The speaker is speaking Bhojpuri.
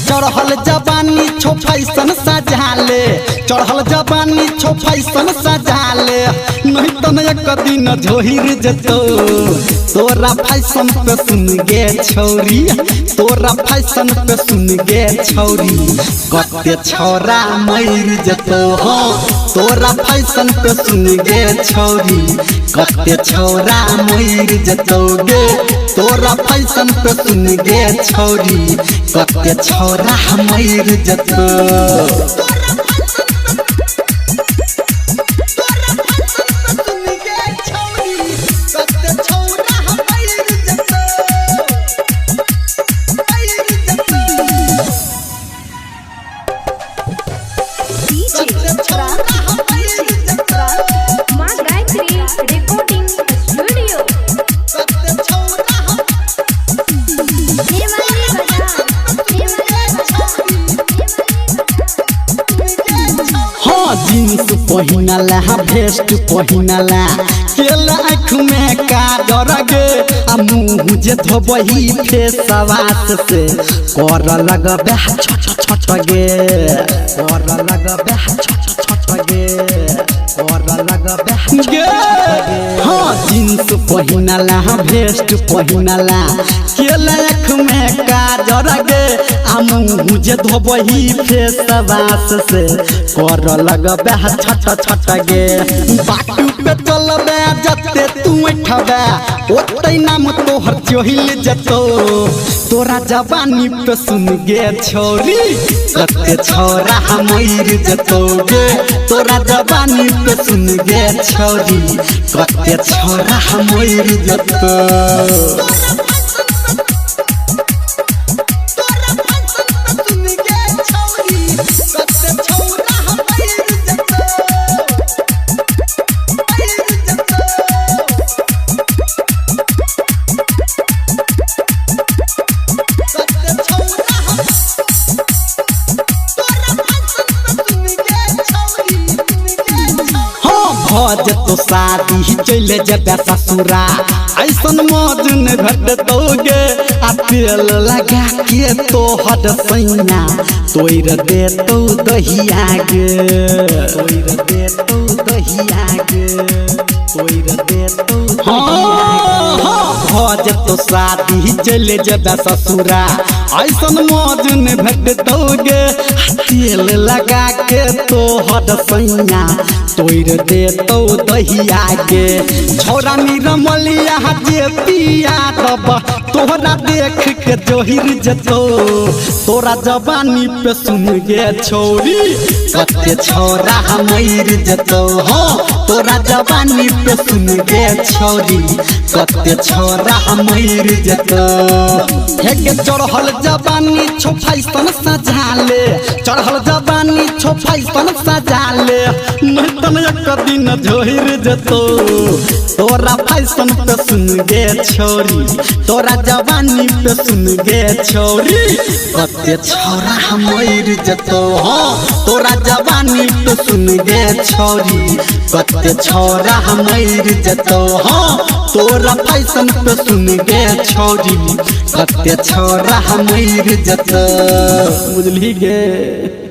चढ़ल जवानी छो फैशन सजाले, चढ़ल जवानी छो फैशन सजाले, नहीं तो एक दिन झोहिर जतो। तोरा फैशन पे सुन गे छौरी, तोरा फैशन पे सुन गे छौरी, कते छौरा मर जतो हो। तोरा फैशन पे सुन गे छौरी, कते छौरा मर जतो गे। तोरा फैशन पे सुन गे छौरी, कते छौरा मर जतो। जींस पहिनला वेस्ट पहिनला, केला आँख में काजर गे, आ मुँह जे धोबही फेसवास से कर लगबे छट छट गे, कर लगबे छट छट गे, कर लगबे गे। हाँ जींस पहिनला वेस्ट पहिनला, केला आँख में काजर गे, आ मुँह जे धोबही फेसवास से कर लगबे छट छट गे। बाटू पे चलबे जते तू उठबे, ओते नाम तोहर चोहिल जतो। तोरा जवानी पे सुन गे छौरी, कते छौरा मर जतो गे। तोरा जवानी पे सुन गे छौरी, कते छौरा मर जतो। भज तो शादी चले जबे ससुरा, ऐसन मौज न घटतोगे। आ तेल लगा के तोहर सैया तोड़ दे तो दहिया गे, तोड़ दे तो दहिया गे, तोड़ दे तो। भज तो शादी चले जबे ससुरा, ऐसन मौज न घटतोगे। तेल लगा के तोहर सैया तोड़ दे तो दहिया गे। छौरा निरमलिया जे पिया दब, तोहरा देख के जोहिर जतो। तोरा जवानी पे सुन गे छौरी, कते छौरा मर जतो हो। तोरा जवानी पे सुन गे छौरी, कते छौरा मर जतो। हे के चढ़ल जवानी छो फैशन सजाले, चढ़ल जवानी छो फैशन सजाले, नहीं तो एक दिन झोहिर जतो। तोरा फैशन पे सुन गे छौरी, तोरा जवानी पे सुन गे छौरी, कते छौरा मर जतो हो। तोरा जवानी पे सुन गे छौरी, कते छौरा मर जतो हो। तोरा फैशन पे सुन गे छौरी, कते छौरा मर जतो। बुझली गे।